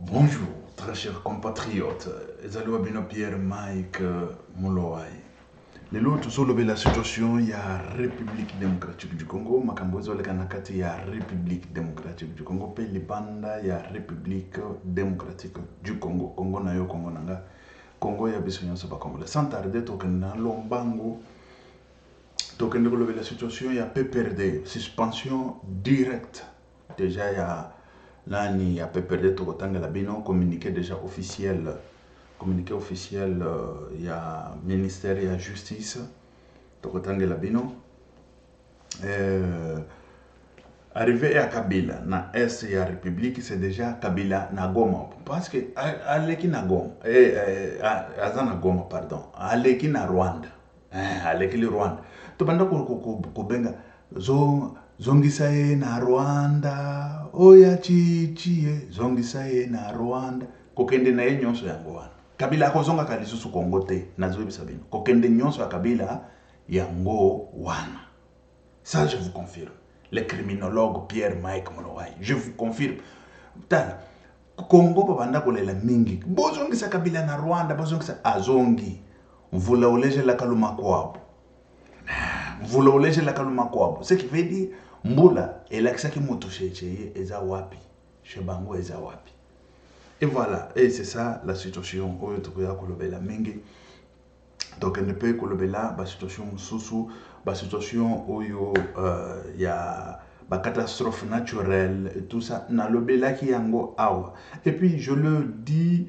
Bonjour, très chers compatriotes. Ezaliwa bino Pierre Mike Molowai. Lelo tozoloba la situation ya République démocratique du Congo, makambo ezoleka na kati ya République démocratique du Congo pe libanda ya République démocratique du Congo. Congo na yo Congo nanga. Congo ya biso nyonso ba Congo. Sans tarder tokende na lombango. Tokende koloba la situation ya PPRD, suspension directe. Déjà ya Lani a PPRD Tokotanga Labino, communiqué déjà officiel. Communiqué officiel, il y a ministère de la justice. Tokotanga Labino. Arrivé à Kabila, na Est et la République, c'est déjà Kabila na Goma. Parce que Aleki na Goma, Azana Goma, pardon. Aleki na Rwanda. Aleki le Rwanda. Topanda kubenga zongisa ye na Rwanda, oya chichie, zongisa ye na Rwanda. Kokende na ye nyonso yango wana. Kabila akozonga kalisusu Kongo te, nazoyebisa bino. Kokende nyonso ya Kabila yango wana. Ça, je vous confirme. Le criminologue Pierre Mike Molowai, je vous confirme. Tala, Congo babanda kolela mingi. Bozongisa Kabila na Rwanda, bozongisa azongi. Mvula uleje la kaluma kwabo. Mvula uleje la kaluma kwabo. Ce qui veut dire, mbula, elakisaki moto cheche, eza wapi. Shebango eza wapi. Et voilà, et c'est ça la situation. Oyo tokoya kolobela mingi. Donc, on ne peut kolobela ba situation mususu, ba situation oyo ya ba catastrophe naturelle et tout ça. Na lobela ki yango awa. Et puis je le dis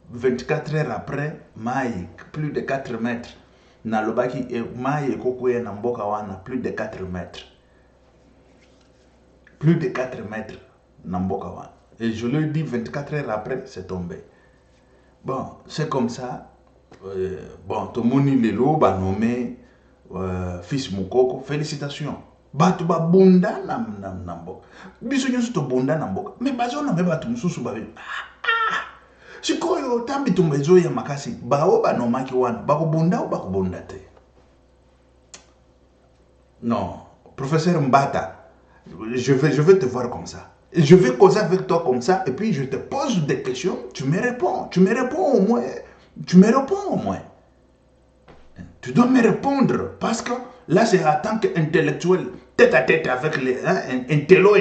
24 heures après, mai plus de 4 mètres. Na lobaki mai ekokuya na mboka wana plus de 4 mètres. Plus de 4 mètres na mboka wana. Et je le dis 24 heures après, c'est tombé. Bon, c'est comme ça. Bon, Tomoni Lelo ba nommé fils Mukoko, félicitations. Batu ba bunda na mboka. Biso nyonso to bunda na mboka. Mais bazona me batu mususu ba sikoyo tambi tumbezo ya makasi. Bao ba nomaki wana, bakubunda ou bakubunda te. Non, professeur Mbata, je vais te voir comme ça. Je vais causer avec toi comme ça et puis je te pose des questions, tu me réponds. Tu me réponds au moins. Tu me réponds au moins. Tu dois me répondre parce que là c'est en tant qu'intellectuel, tête à tête avec les intello.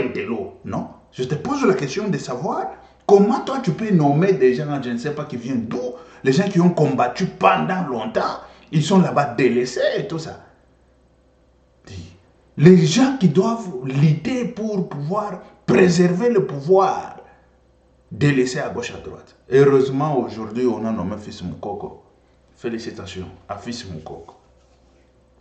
Non, je te pose la question de savoir comment toi tu peux nommer des gens, je ne sais pas qui viennent d'où, les gens qui ont combattu pendant longtemps, ils sont là-bas délaissés et tout ça. Les gens qui doivent lutter pour pouvoir préserver le pouvoir, délaissés à gauche à droite. Heureusement, aujourd'hui, on a nommé Fils Mukoko. Félicitations à Fils Mukoko.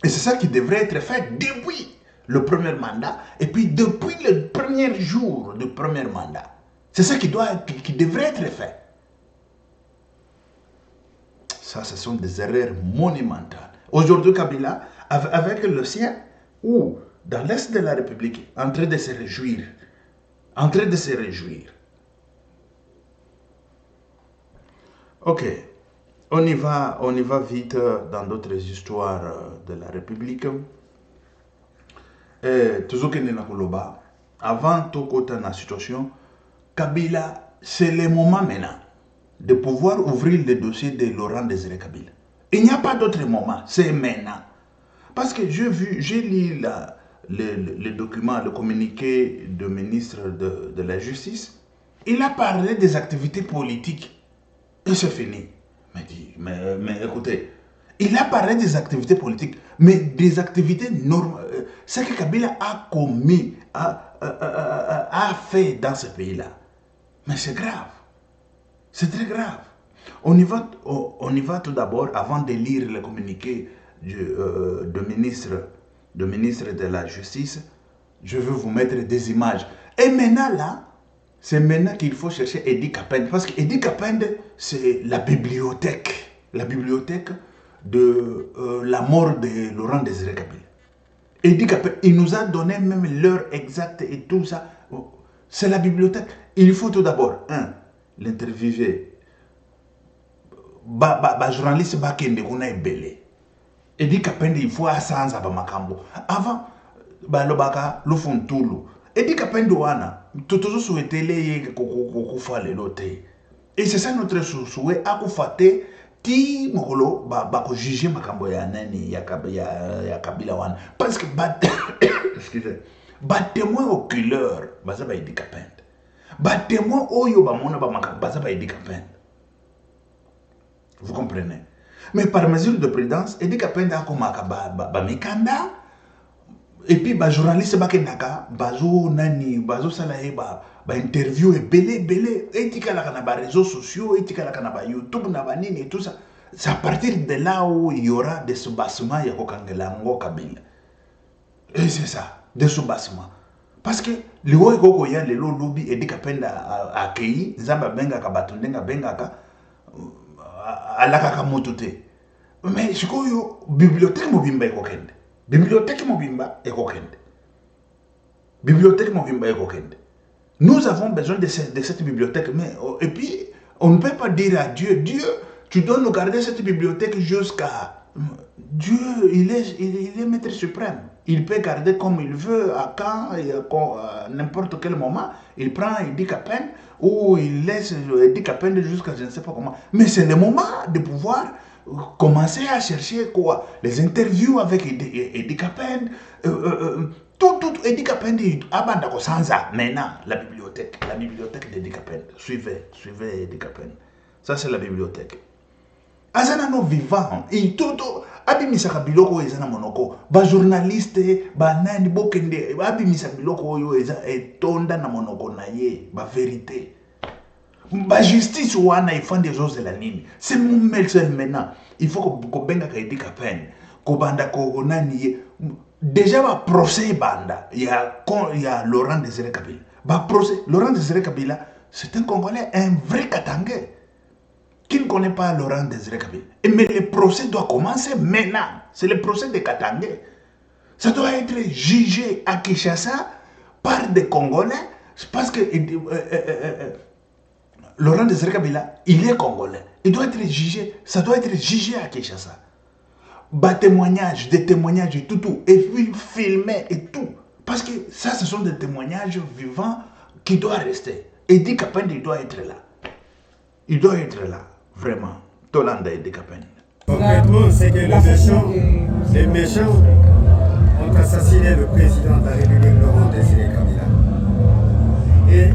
Et c'est ça qui devrait être fait depuis le premier mandat et puis depuis le premier jour du premier mandat. C'est ça qui devrait être fait. Ça, ce sont des erreurs monumentales. Aujourd'hui, Kabila, avec le sien, ou dans l'Est de la République, en train de se réjouir. En train de se réjouir. Ok, on y va vite dans d'autres histoires de la République. Toujours qu'il y a avant toute la situation, Kabila, c'est le moment maintenant de pouvoir ouvrir le dossier de Laurent Désiré Kabila. Il n'y a pas d'autre moment, c'est maintenant. Parce que j'ai lu le document, le communiqué du ministre de la Justice. Il a parlé des activités politiques. Et c'est fini. Mais écoutez, il a parlé des activités politiques, mais des activités normales. Ce que Kabila a commis, a fait dans ce pays-là. Mais c'est grave. C'est très grave. On y va tout d'abord, avant de lire le communiqué du ministre de la Justice, je veux vous mettre des images. Et maintenant là, c'est maintenant qu'il faut chercher Edi Kapende. Parce que Edi Kapende, c'est la bibliothèque. La bibliothèque de la mort de Laurent Désiré Kabila. Edi Kapende, il nous a donné même l'heure exacte et tout ça. C'est la bibliothèque. Il faut tout d'abord, l'interviewer. Journaliste Bakende, on a belé. Edi Kapende, il faut assanza ba makambo. Avant, lobaka, lo fontulu. Edi Kapende wana, toujours souhaité les kokufa le lote. Et c'est ça notre souhait, akufate ti mokolo ba ko juger makambo ya nani ya Kabila wana. Parce que excusez, ba témoin oculaire baza ba Edi Kapende. Ba témoin oyo ba mona ba makambo baza ba Edi Kapende. Vous comprenez? Mais par mesure de prudence, Edi Kapende a komaka ba mikanda. Et puis ba journaliste bakendaka bazo nani bazo salaye ba interview et belé etikala na ba réseaux sociaux etikala na ba YouTube na ba nini et tout ça. C'est à partir de là où il y aura des soubassements ya kokangela ngo Kabila. Et c'est ça, des soubassements. Parce que le wo koko ya lelo lobby Edi Kapende accueilli zamba benga ka batondenga benga ka alaka ka motote. Mais sikoyo bibliothèque mobimba ekokende. Bibliothèque Mobimba et Kokende. Bibliothèque Mobimba et Kokende. Nous avons besoin de cette bibliothèque. Mais, et puis, on ne peut pas dire à Dieu, Dieu, tu dois nous garder cette bibliothèque jusqu'à... Dieu, il est maître suprême. Il peut garder comme il veut, à quand, à n'importe quel moment. Il prend Edi Kapende ou il laisse Edi Kapende jusqu'à je ne sais pas comment. Mais c'est le moment de pouvoir... commencer à chercher quoi, les interviews avec Edi Kapende, tout Edi Kapende abanda ko sanza maintenant la bibliothèque d'Edi Kapende. Suivez Edi Kapende. Ça c'est la bibliothèque. Azana no vivant, et tout abimisaka biloko ezana monoko, ba journaliste, ba nani bokende, abimisa biloko oyo eza etonda na monoko na ye, ba vérité. La justice wana il faut des choses de la nini. C'est mon seul maintenant. Il faut que benga ka Edi Kapende, ko banda ko nani déjà va procès banda. Il y a Laurent Désiré Kabila. Ba procès Laurent Désiré Kabila, c'est un Congolais, un vrai Katangais. Qui ne connaît pas Laurent Désiré Kabila? Mais le procès doit commencer maintenant. C'est le procès des Katangais. Ça doit être jugé à Kinshasa par des Congolais parce que Laurent Désiré Kabila, il est congolais. Il doit être jugé, ça doit être jugé à Kinshasa. Des témoignages et tout. Et puis filmé et tout. Parce que ça, ce sont des témoignages vivants qui doivent rester. Edi Kapende, il doit être là. Il doit être là, vraiment. Tolanda Edi Kapende. Concrètement, c'est que les méchants ont assassiné le président de la République, Laurent Désiré Kabila. Et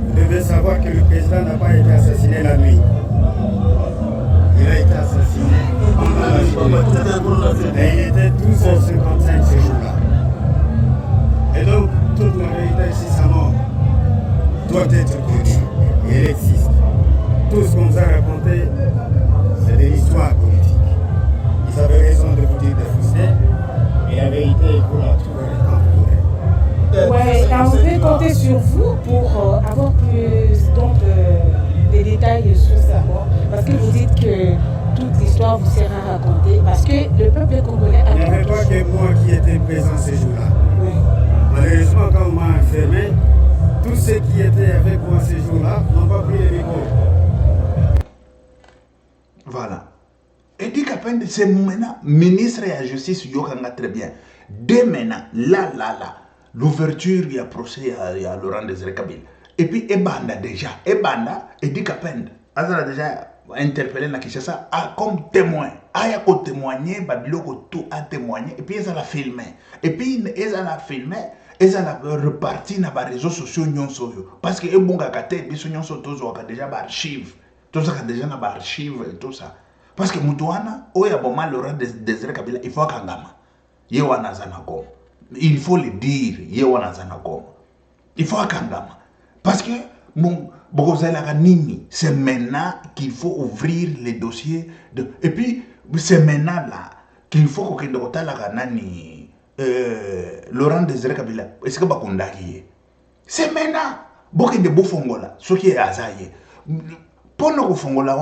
vous devez savoir que le président n'a pas été assassiné la nuit. Il a été assassiné pendant la journée. Et il était 12h55 ce jour-là. Et donc, toute la vérité sur sa mort doit être connue. Et elle existe. Tout ce qu'on vous a raconté, c'est de l'histoire politique. Ils avaient raison de vous dire de fausseté, mais la vérité est pour la trouver quand vous voulez. Ouais, on peut compter sur vous pour avoir plus des détails sur sa mort. Parce que vous dites que toute l'histoire vous sera racontée. Parce que le peuple congolais a... Il n'y avait pas que moi qui étais présent ce jour-là. Oui. Malheureusement, quand on m'a enfermé, tous ceux qui étaient avec moi ce jour-là n'ont pas pris les micros. Voilà. Edi Kapende, c'est maintenant ministre de la Justice, Yokanga très bien. Dès maintenant, là, l'ouverture, il y a procès à Laurent Désiré Kabila. Et puis, Ebanda déjà, Edi Kapende, a déjà interpellé na Kinshasa comme témoin. Il a témoigné, Babiloko tout a témoigné, et puis ils ont filmé. Et puis ils ont filmé, ils ont reparti dans les réseaux sociaux. Parce que les gens qui ont déjà des archives. Tout ça déjà dans les archives et tout ça. Parce que Moutouana, Laurent Désiré Kabila, il faut kangama. Il faut le dire, il faut kangama. Parce que c'est maintenant qu'il faut ouvrir les dossiers. Et puis, c'est maintenant là qu'il faut que Laurent Désiré Kabila. Est-ce que c'est maintenant. Beaucoup de Bofongola, ce qui est azaye. Pour nous, Fongola,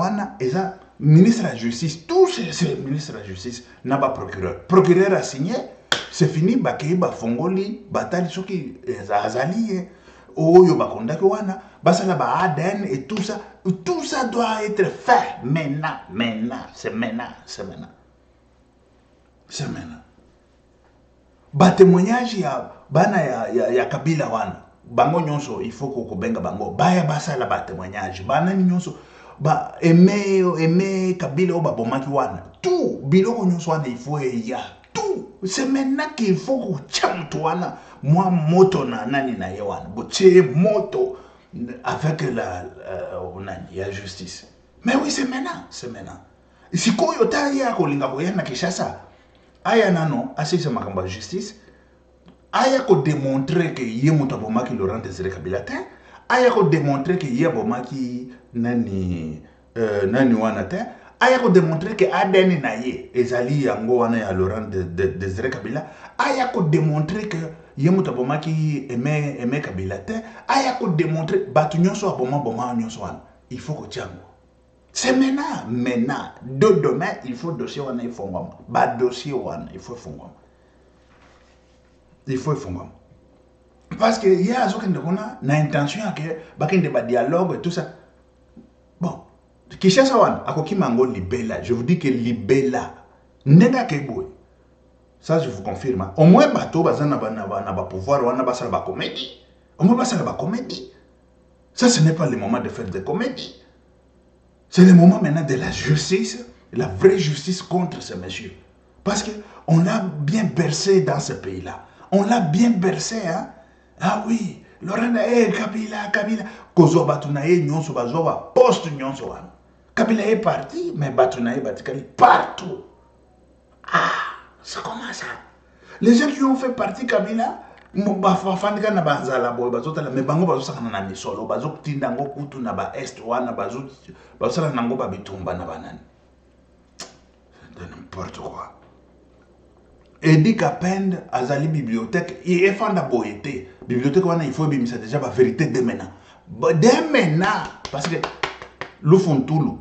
ministre de la Justice, tous ces ministres de la Justice n'a pas procureur. Procureur a signé, c'est fini, Bakeiba Fongoli, Batali, ce qui est azali. Oyo bakondaki wana basala ba ADN et tout ça doit être fait maintenant c'est maintenant ba témoignage ya bana ya kabila wana bango nyonso il faut ko benga bango baya basala ba témoignage bana nyonso ba aimer kabila o babomaki wana tout biloko nyonso wana il faut ya tout c'est maintenant qu'il faut ko chamtu wana moi moto na nani na ye wana botie moto avec la justice. Mais oui, c'est maintenant. Si koyo ta ya kolinga ko yana Kinshasa, aya nano asise makamba justice, aya ko démontrer que ye muto bomaki Laurent Désiré Kabila te, aya ko démontrer que ye bomaki nani wana te, aya ko démontrer que ADN na ye ezali yango wana ya Laurent Désiré Kabila, aya ko démontrer que ye muto bomaki aimé Kabila te, aya ko démontrer batu nyonso aboma nyonso wana. Il faut que tiango. C'est maintenant. De demain, il faut dossier wana il faut ngam. Ba dossier wana il faut fongam. Il faut fongam. Parce que il y a azokende kona na intention que bakende ba dialogue et tout ça. Bon, Kinshasa wana akokima ngo libela. Je vous dis que libela ndenga keboy. Ça je vous confirme. Au moins bato bazana ba pouvoir wana basala ba comédie. Au moins basala ba comédie. Ça, ce n'est pas le moment de faire des comédies. C'est le moment maintenant de la justice, la vraie justice contre ces messieurs. Parce qu'on l'a bien bercé dans ce pays-là. On l'a bien bercé, hein. Ah oui, Laurent Kabila. Kozo Batunaye, Nyonso Bazoba, poste Nyonso. Kabila est parti, mais Batunaye Batikali partout. Ah, c'est comment ça? Les gens qui ont fait partie Kabila, bafandika na banzala boy bazotala me bango bazosakana na misolo bazokutinda ngo kutu na ba est wana bazosala nango ba bitumba na banani. C'est n'importe quoi. Edi Kapend azali bibliothèque et fanda boyete bibliothèque wana il faut bimisa déjà ba vérité de maintenant parce que le fontulu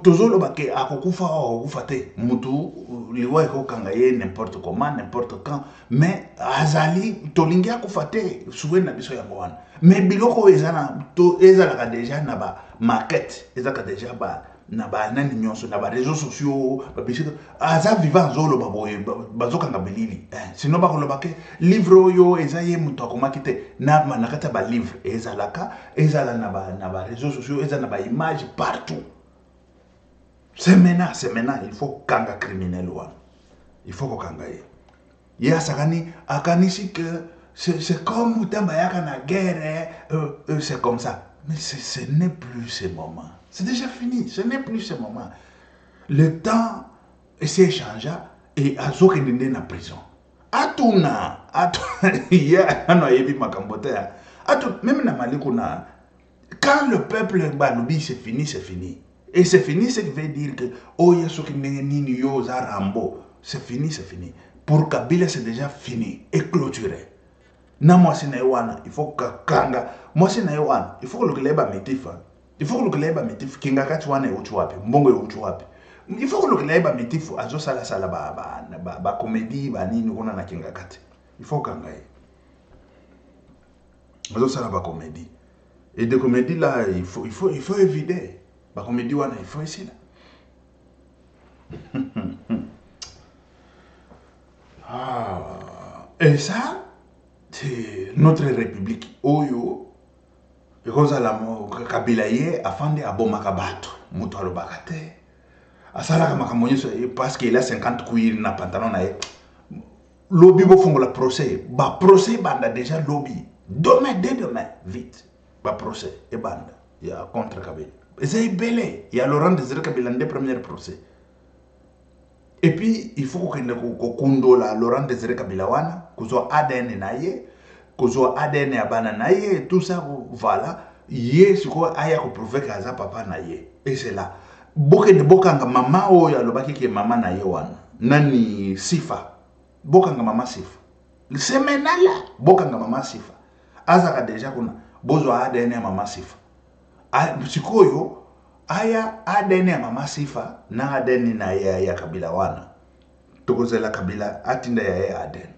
tozolo bake akokufa te mutu liwa eko kangaye n'importe comment n'importe quand mais azali tolingi akufa te souwe na biso yango wana mais biloko ezana to ezala déjà na ba maquette ezaka déjà ba na ba nani nyonso na ba réseaux sociaux ba biso aza vivant zolo baboye bazokanga bilili sinon bakoloba ke livre yo ezaye mutu akomaki te na manakata ba livre ezala na ba réseaux sociaux ezala na ba image partout. C'est maintenant il faut kanga criminel wana il faut ko kanga ye ya sakani akanisi que c'est comme mutamba yaka na guerre c'est comme ça mais ce n'est plus ce moment. C'est déjà fini, ce n'est plus ce moment. Le temps s'est changé et Azoke n'est en prison. Atuna, même na Malikuna, quand le peuple baloubi c'est fini, c'est fini. Et c'est fini, ce qui veut dire que oh Yasoki Nini Yo Zarambo, c'est fini. Pour Kabila c'est déjà fini et clôturé. Na moi c'est naïwana, il faut que Kanga, moi c'est naïwana, il faut que le Gleba métifa. Il faut que le Gleba métif kinga katuane uchuapi, mbongo uchuapi. Il faut que le Gleba métif azo sala ba comédie ba nini kona na kinga kati. Il faut kangaye. Azo sala ba comédie. Et de comédie là, il faut éviter. Ba comédie wana il faut ici là. Et ça c'est notre république. Oyo ekozala Kabila ye afande abomaka bato mutu alobaka te asalaka makambo nyonso parce qu'il a 50 couilles na pantalon na ye lobby bofongola procès banda déjà lobby dès demain vite procès et banda ya contre Kabila eza ebele ya Laurent Désiré Kabila nde premier procès et puis il faut kokende kokundola Laurent Désiré Kabila wana kozwa ADN na ye kozwa ADN ya bana na ye tout ça voilà ye siko aya ko prouver que aza papa na ye et c'est là bokanga mama oyo alobaki ke mama na ye wana nani Sifa bokanga mama Sifa c'est maintenant là bokanga mama Sifa azaka déjà kuna bozwa ADN ya mama Sifa sikoyo aya ADN ya mama Sifa na ADN na ya Kabila wana tokozela Kabila atinda ya ADN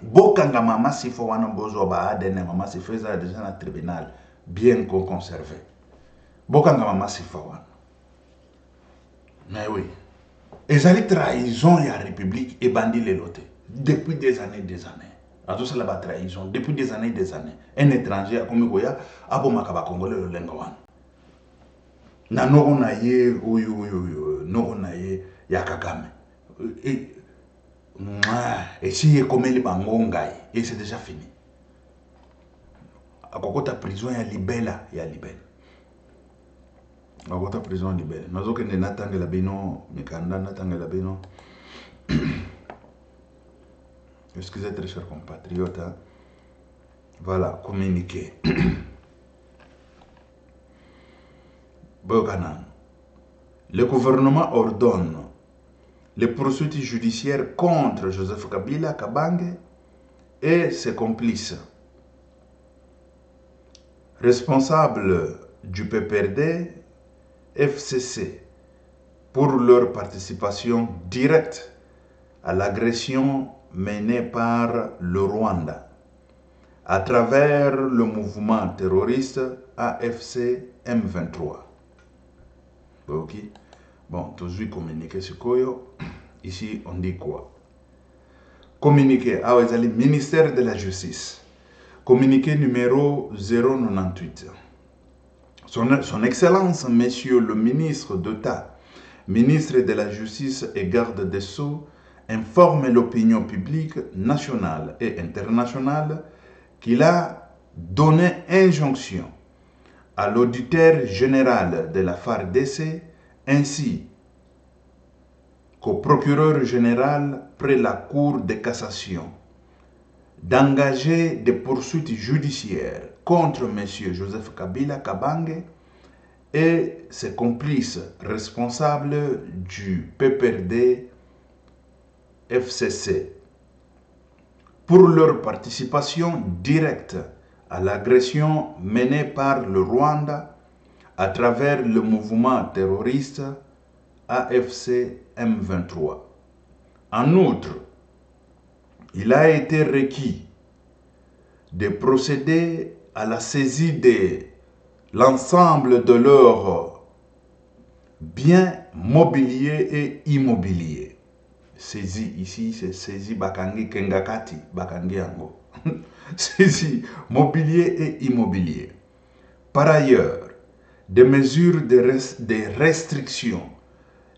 bokanga mama Sifa wana bozo ba ADN mama Sifa eza déjà na tribunal bien conservé bokanga mama Sifa wana mais oui ezali trahison ya république et bandi lelote depuis des années tout ça là-bas trahison depuis des années. Un étranger comme Goya, abo makaba congolais le lengawan. Na noko na ye oyo noko na ye ya Kagame. Et si est comme les bangongai et c'est déjà fini. À côté prison ya libella à côté prison libella. Nazo que natangela bino mikanda natangela bino. Excusez très chers compatriotes. Hein. Voilà, communiquer. Le gouvernement ordonne les poursuites judiciaires contre Joseph Kabila Kabange et ses complices. Responsables du PPRD, FCC, pour leur participation directe à l'agression menée par le Rwanda à travers le mouvement terroriste AFC M23. Ok. Bon, toujours communiqué sur Koyo. Ici, on dit quoi? Communiqué à le ministère de la Justice. Communiqué numéro 098. Son Excellence, Monsieur le ministre d'État, ministre de la Justice et garde des Sceaux, informe l'opinion publique nationale et internationale qu'il a donné injonction à l'auditeur général de la FARDC ainsi qu'au procureur général près la Cour de cassation d'engager des poursuites judiciaires contre M. Joseph Kabila Kabange et ses complices responsables du PPRD FCC pour leur participation directe à l'agression menée par le Rwanda à travers le mouvement terroriste AFC M23. En outre, il a été requis de procéder à la saisie de l'ensemble de leurs biens mobiliers et immobiliers. Saisie ici, c'est saisie Bakangi Kengakati, Bakangi Ango. Saisie mobilier et immobilier. Par ailleurs, des mesures de restriction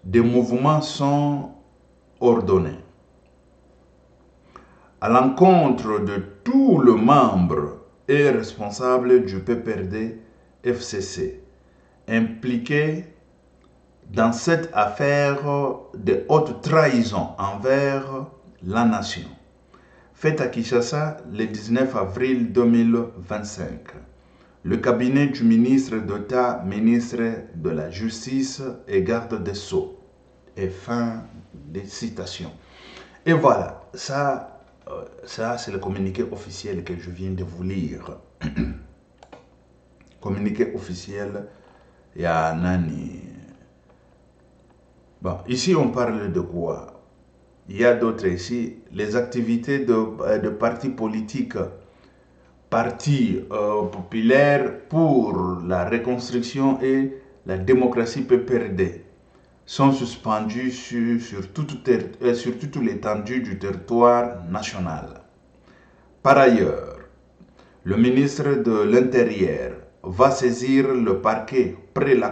des mouvements sont ordonnées à l'encontre de tous les membres et responsables du PPRD FCC impliqués dans cette affaire de haute trahison envers la nation, faite à Kinshasa le 19 avril 2025. Le cabinet du ministre d'État, ministre de la Justice et garde des Sceaux. Et fin des citations. Et voilà, ça c'est le communiqué officiel que je viens de vous lire. Communiqué officiel, il y a Nani. Bon, ici on parle de quoi? Il y a d'autres ici, les activités de partis politiques, partis populaires pour la reconstruction et la démocratie PPRD sont suspendus sur toute l'étendue du territoire national. Par ailleurs, le ministre de l'Intérieur va saisir le parquet près la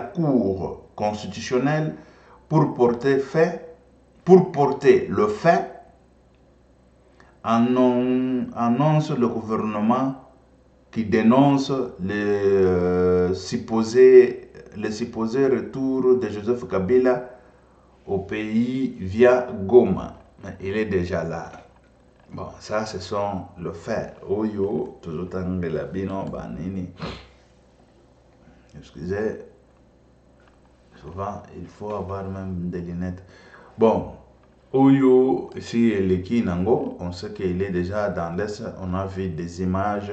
Cour constitutionnelle pour porter le fait, annonce le gouvernement qui dénonce le supposé retour de Joseph Kabila au pays via Goma. Il est déjà là. Bon, ça, ce sont le fait. Oyo, toujours la bino, banini. Excusez. Souvent, il faut avoir même des lunettes. Bon, Oyo, ici, Leki Nango, on sait qu'il est déjà dans l'Est. On a vu des images.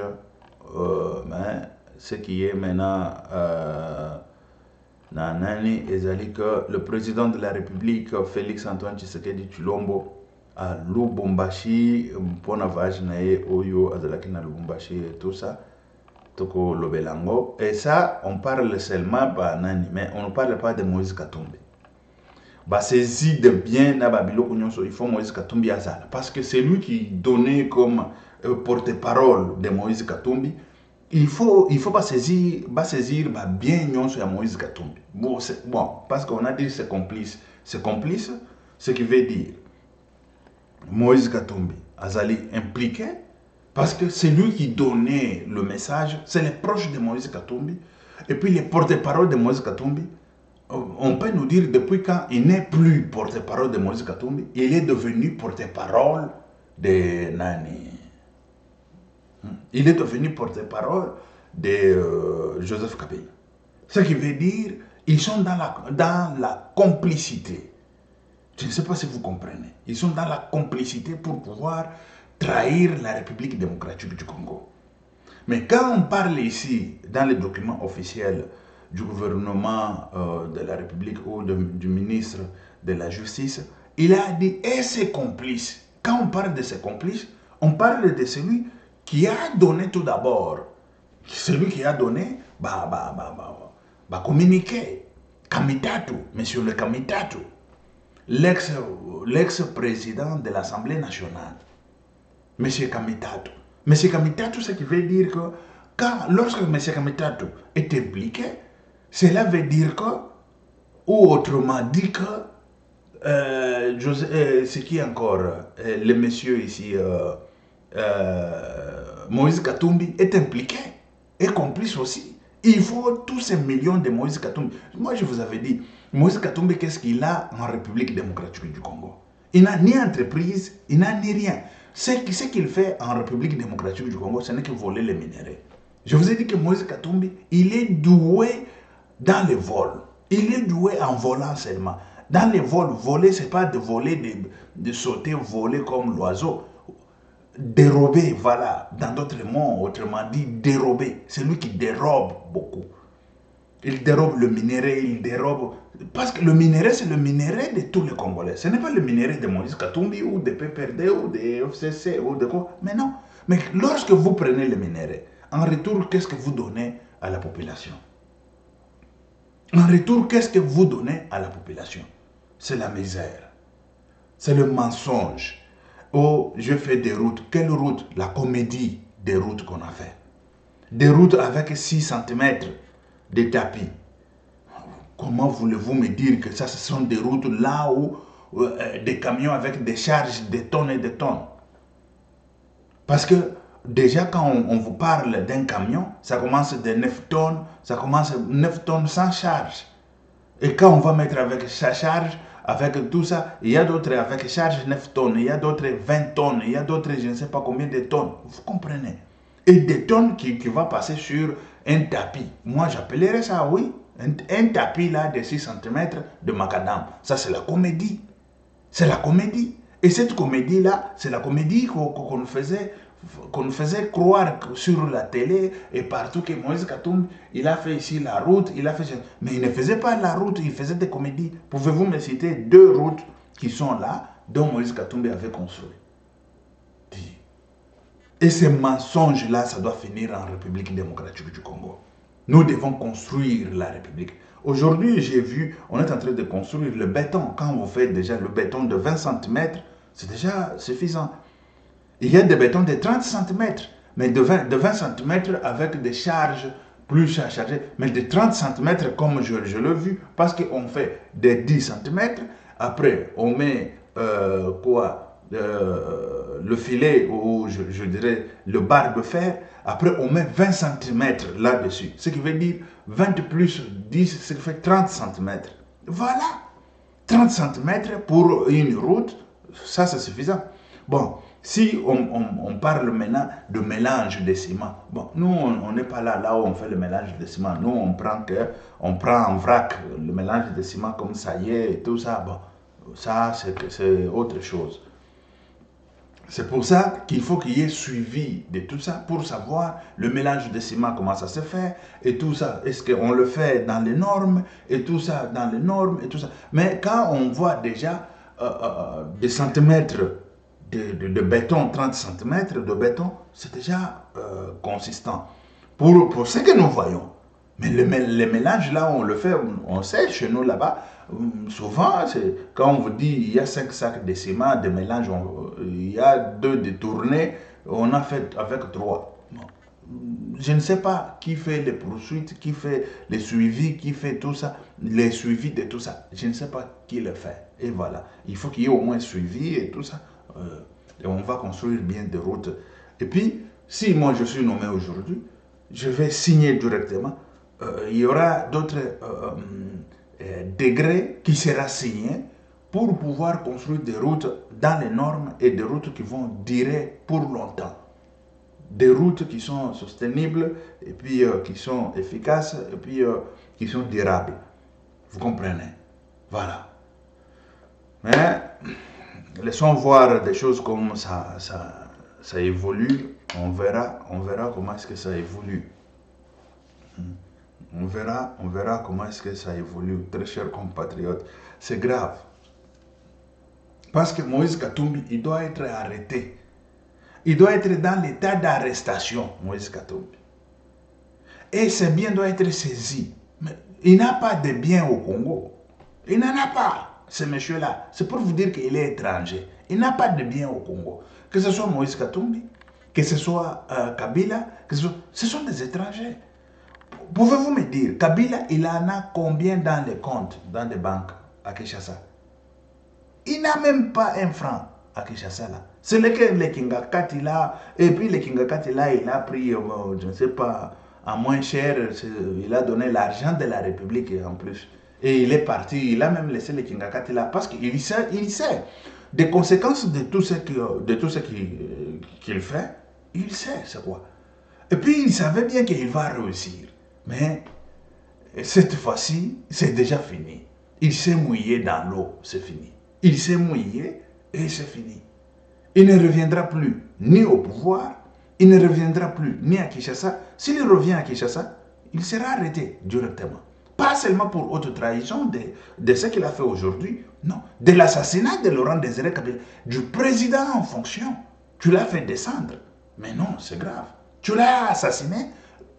Mais ce qui est maintenant... Nanani ezali que le président de la République Félix Antoine Tshisekedi Tshilombo à Lubumbashi pour na voyage nae oyo azalaki na Lubumbashi et tout ça toko lobelango et ça on parle seulement ba nani mais on ne parle pas de Moïse Katumbi. bah saisi de bien na babilo il faut Moïse Katumbi azala parce que c'est lui qui donnait comme porte-parole de Moïse Katumbi. Il faut pas saisir bah bien nyonso ya Moïse Katumbi. Bon, parce qu'on a dit c'est complice, ce qui veut dire Moïse Katumbi azali impliqué parce que c'est lui qui donnait le message, c'est les proches de Moïse Katumbi et puis les porte-parole de Moïse Katumbi. On peut nous dire depuis quand il n'est plus porte-parole de Moïse Katumbi, il est devenu porte-parole de Nani. Il est devenu porte-parole de Joseph Kabila. Ce qui veut dire ils sont dans la complicité. Je ne sais pas si vous comprenez. Ils sont dans la complicité pour pouvoir trahir la République démocratique du Congo. Mais quand on parle ici, dans les documents officiels du gouvernement de la République ou du ministre de la Justice, il a dit, et ses complices. Quand on parle de ses complices, on parle de celui qui a donné tout d'abord. Celui qui a donné, communiqué. Kamitatu, monsieur le Kamitatu, l'ex-président de l'Assemblée nationale. Monsieur Kamitatu. Monsieur Kamitatu, ce qui veut dire que lorsque monsieur Kamitatu est impliqué, cela veut dire que, ou autrement dit que, ce qui est encore, le monsieur ici, Moïse Katumbi est impliqué, est complice aussi. Il faut tous ces millions de Moïse Katumbi. Moi, je vous avais dit, Moïse Katumbi, qu'est-ce qu'il a en République démocratique du Congo? Il n'a ni entreprise, il n'a ni rien. Ce qu'il fait en République démocratique du Congo, ce n'est que voler les minéraux. Je vous ai dit que Moïse Katumbi, il est doué dans les vols. Il est doué en volant seulement. Dans les vols, voler, ce n'est pas de voler, de sauter, voler comme l'oiseau. Dérober, voilà. Dans d'autres mots, autrement dit, dérober. C'est lui qui dérobe beaucoup. Il dérobe le minerai, il dérobe... Parce que le minerai, c'est le minerai de tous les Congolais. Ce n'est pas le minerai de Moïse Katumbi ou de PPRD ou de FCC ou de quoi. Mais non. Mais lorsque vous prenez le minerai, en retour, qu'est-ce que vous donnez à la population? En retour, qu'est-ce que vous donnez à la population? C'est la misère. C'est le mensonge. Oh, je fais des routes. Quelle route? La comédie des routes qu'on a fait. Des routes avec 6 cm de tapis. Comment voulez-vous me dire que ça, ce sont des routes là où des camions avec des charges de tonnes et de tonnes? Parce que déjà quand on vous parle d'un camion, ça commence de 9 tonnes, ça commence 9 tonnes sans charge. Et quand on va mettre avec sa charge, avec tout ça, il y a d'autres avec charge 9 tonnes, il y a d'autres 20 tonnes, il y a d'autres je ne sais pas combien de tonnes. Vous comprenez? Et des tonnes qui vont passer sur un tapis. Moi j'appellerais ça, oui, un tapis là de 6 cm de macadam. Ça c'est la comédie. C'est la comédie. Et cette comédie-là, c'est la comédie qu'on faisait croire sur la télé et partout que Moïse Katumbi, il a fait ici la route, il a fait... Mais il ne faisait pas la route, il faisait des comédies. Pouvez-vous me citer 2 routes qui sont là, dont Moïse Katumbi avait construit? Et ces mensonges-là, ça doit finir en République démocratique du Congo. Nous devons construire la République. Aujourd'hui, j'ai vu, on est en train de construire le béton. Quand vous faites déjà le béton de 20 cm, c'est déjà suffisant. Il y a des bétons de 30 cm, mais de 20 cm avec des charges plus chargées. Mais de 30 cm, comme je l'ai vu, parce qu'on fait des 10 cm, après on met le filet, ou je dirais le bar de fer, après on met 20 cm là-dessus. Ce qui veut dire 20 plus 10, ce qui fait 30 cm. Voilà, 30 cm pour une route, ça c'est suffisant. Bon, si on parle maintenant de mélange de ciment, bon, nous on n'est pas là où on fait le mélange de ciment. Nous on prend en vrac le mélange de ciment comme ça y est et tout ça. Bon, ça c'est autre chose. C'est pour ça qu'il faut qu'il y ait suivi de tout ça pour savoir le mélange de ciment, comment ça se fait et tout ça. Est-ce qu'on le fait dans les normes et tout ça, dans les normes et tout ça. Mais quand on voit déjà des centimètres de béton, 30 cm de béton, c'est déjà consistant pour ce que nous voyons. Mais les mélanges là, on le fait, on sait chez nous là-bas, Souvent, quand on vous dit il y a 5 sacs de ciment, de mélange, il y a 2 détournés, on a fait avec 3. Je ne sais pas qui fait les poursuites, qui fait les suivis, qui fait tout ça, les suivis de tout ça. Je ne sais pas qui le fait. Et voilà, il faut qu'il y ait au moins suivi et tout ça. Et on va construire bien des routes. Et puis, si moi je suis nommé aujourd'hui, je vais signer directement. Il y aura d'autres décrets qui seront signés pour pouvoir construire des routes dans les normes et des routes qui vont durer pour longtemps. Des routes qui sont sostenibles et puis qui sont efficaces et puis qui sont durables. Vous comprenez? Voilà. Mais laissons voir des choses comme ça évolue. On verra comment est-ce que ça évolue. On verra comment est-ce que ça évolue, très chers compatriotes. C'est grave. Parce que Moïse Katumbi, il doit être arrêté. Il doit être dans l'état d'arrestation, Moïse Katumbi. Et ses biens doivent être saisis. Mais il n'a pas de biens au Congo. Il n'en a pas, ce monsieur-là. C'est pour vous dire qu'il est étranger. Il n'a pas de biens au Congo. Que ce soit Moïse Katumbi, que ce soit Kabila, ce sont des étrangers. Pouvez-vous me dire, Kabila, il en a combien dans les comptes, dans les banques à Kinshasa? Il n'a même pas un franc à Kinshasa là. C'est lequel le Kingakat il a, et puis le Kingakat il a pris, je ne sais pas, à moins cher, il a donné l'argent de la République en plus. Et il est parti, il a même laissé le Kingakat là, parce qu'il sait des conséquences de tout ce qu'il fait, il sait c'est quoi. Et puis il savait bien qu'il va réussir. Mais cette fois-ci, c'est déjà fini. Il s'est mouillé dans l'eau, c'est fini. Il s'est mouillé et c'est fini. Il ne reviendra plus ni au pouvoir, il ne reviendra plus ni à Kinshasa. S'il revient à Kinshasa, il sera arrêté directement. Pas seulement pour haute trahison de ce qu'il a fait aujourd'hui, non, de l'assassinat de Laurent Désiré Kabila, du président en fonction. Tu l'as fait descendre. Mais non, c'est grave. Tu l'as assassiné,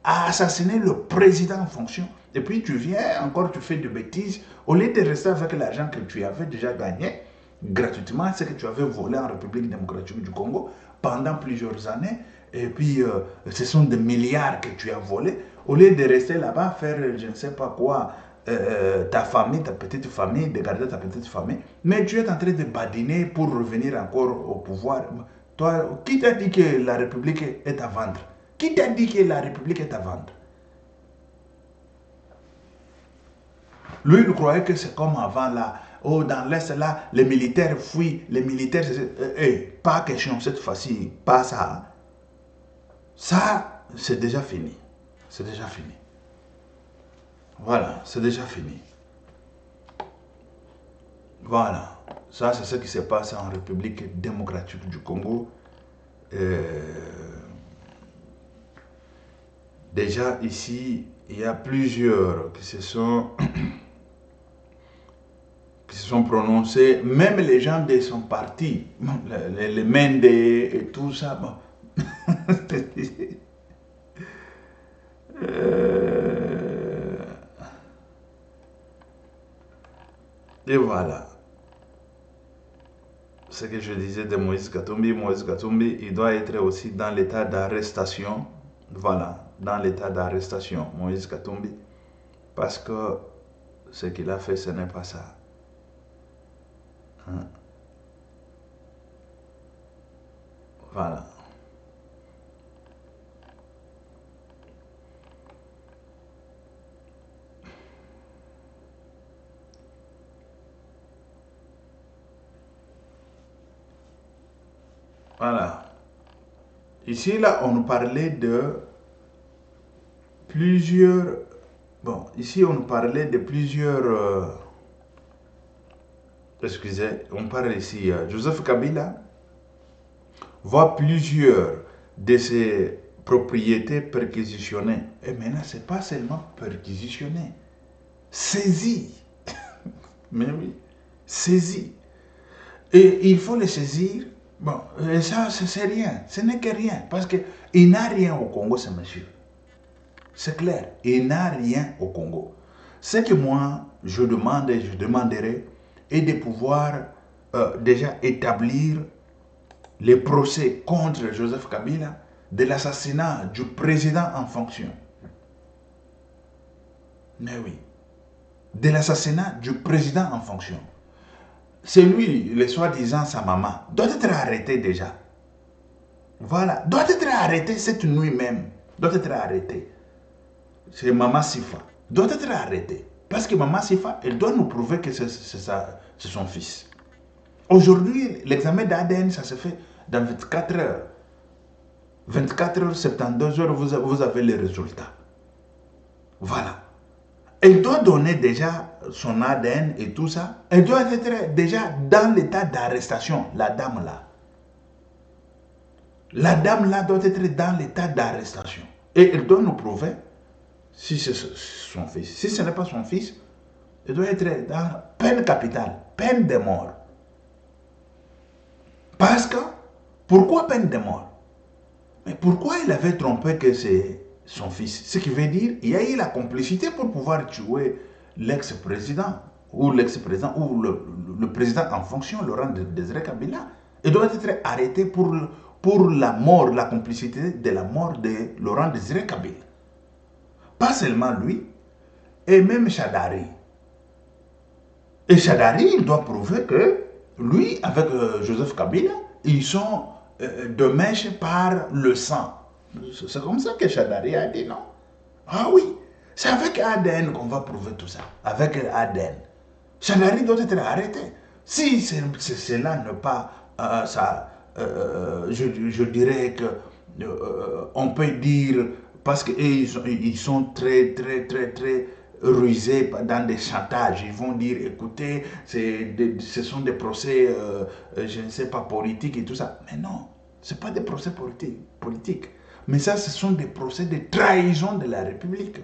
a assassiné le président en fonction. Et puis tu viens, encore tu fais des bêtises. Au lieu de rester avec l'argent que tu avais déjà gagné, gratuitement, ce que tu avais volé en République démocratique du Congo pendant plusieurs années. Et puis, ce sont des milliards que tu as volés. Au lieu de rester là-bas, faire je ne sais pas quoi, ta famille, ta petite famille, de garder ta petite famille. Mais tu es en train de badiner pour revenir encore au pouvoir. Toi, qui t'a dit que la République est à vendre? Qui t'a dit que la République est à vendre? Lui, il croyait que c'est comme avant là. Oh, dans l'Est là, les militaires fuient. Les militaires, pas question cette fois-ci, pas ça. Ça, c'est déjà fini. C'est déjà fini. Voilà, c'est déjà fini. Voilà. Ça, c'est ce qui s'est passé en République démocratique du Congo. Déjà ici, il y a plusieurs qui se sont prononcés, même les gens de son parti, les Mende et tout ça. Bon. Et voilà. Ce que je disais de Moïse Katumbi. Moïse Katumbi, il doit être aussi dans l'état d'arrestation. Voilà, dans l'état d'arrestation, Moïse Katumbi. Parce que ce qu'il a fait, ce n'est pas ça. Hein? Voilà. Voilà. Ici, là, on parlait de plusieurs... Bon, ici, on parlait de plusieurs... excusez, on parle ici... Joseph Kabila voit plusieurs de ses propriétés perquisitionnées. Et maintenant, ce n'est pas seulement perquisitionné. Saisi. Mais oui, saisi. Et il faut les saisir. Bon, et ça, c'est rien. Ce n'est que rien. Parce qu'il n'a rien au Congo, ce monsieur. C'est clair. Il n'a rien au Congo. Ce que moi, je demande et je demanderai est de pouvoir déjà établir les procès contre Joseph Kabila de l'assassinat du président en fonction. Mais oui, de l'assassinat du président en fonction. C'est lui, le soi-disant sa maman, doit être arrêté déjà. Voilà, doit être arrêté cette nuit même. Doit être arrêté. C'est Maman Sifa. Doit être arrêté. Parce que Maman Sifa, elle doit nous prouver que c'est son fils. Aujourd'hui, l'examen d'ADN, ça se fait dans 24 heures. 24 heures, 72 heures, vous avez les résultats. Voilà. Elle doit donner déjà son ADN et tout ça. Elle doit être déjà dans l'état d'arrestation, la dame là. La dame là doit être dans l'état d'arrestation. Et elle doit nous prouver si c'est son fils. Si ce n'est pas son fils, elle doit être dans peine capitale, peine de mort. Parce que, pourquoi peine de mort? Mais pourquoi il avait trompé que c'est son fils? Ce qui veut dire qu'il y a eu la complicité pour pouvoir tuer l'ex-président, ou le président en fonction, Laurent Désiré Kabila. Il doit être arrêté pour la mort, la complicité de la mort de Laurent Désiré Kabila. Pas seulement lui, et même Chadari. Et Chadari, il doit prouver que lui, avec Joseph Kabila, ils sont de mèche par le sang. C'est comme ça que Chadari a dit, non? Ah oui, c'est avec ADN qu'on va prouver tout ça. Avec ADN. Chadari doit être arrêté. Si cela n'est pas ça, je dirais que on peut dire, parce qu'ils sont très rusés dans des chantages. Ils vont dire, écoutez, ce sont des procès, je ne sais pas, politiques et tout ça. Mais non, ce ne sont pas des procès politiques. Mais ça, ce sont des procès de trahison de la République.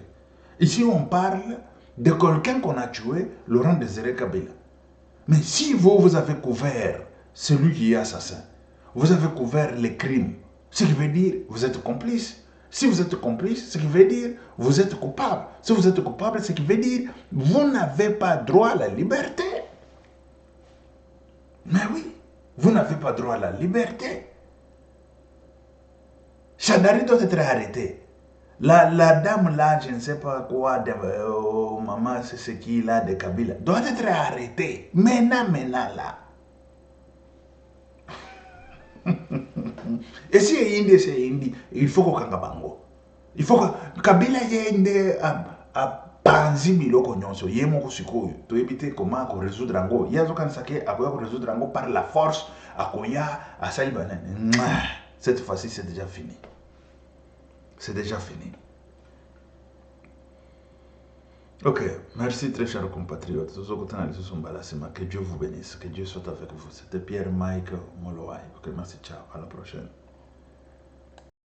Ici, on parle de quelqu'un qu'on a tué, Laurent Désiré Kabila. Mais si vous avez couvert celui qui est assassin, vous avez couvert les crimes, ce qui veut dire vous êtes complice. Si vous êtes complice, ce qui veut dire vous êtes coupable. Si vous êtes coupable, ce qui veut dire vous n'avez pas droit à la liberté. Mais oui, vous n'avez pas droit à la liberté. Chadari doit être arrêté. La dame là, je ne sais pas quoi, maman, c'est ce qui là de Kabila, doit être arrêtée. Maintenant là. Et si Indi, c'est Indi, il faut qu'on bango. Il faut que Kabila yende a panzi miloko nyonso yemo kusikoyo to éviter comment ko résoudre ango yazo kan sake akoya ko résoudre ango par la force akoya asali banane. Cette fois-ci c'est déjà fini. C'est déjà fini. Ok, merci très chers compatriotes. Que Dieu vous bénisse, que Dieu soit avec vous. C'était Pierre Mike Molowai. Ok, merci, ciao, à la prochaine.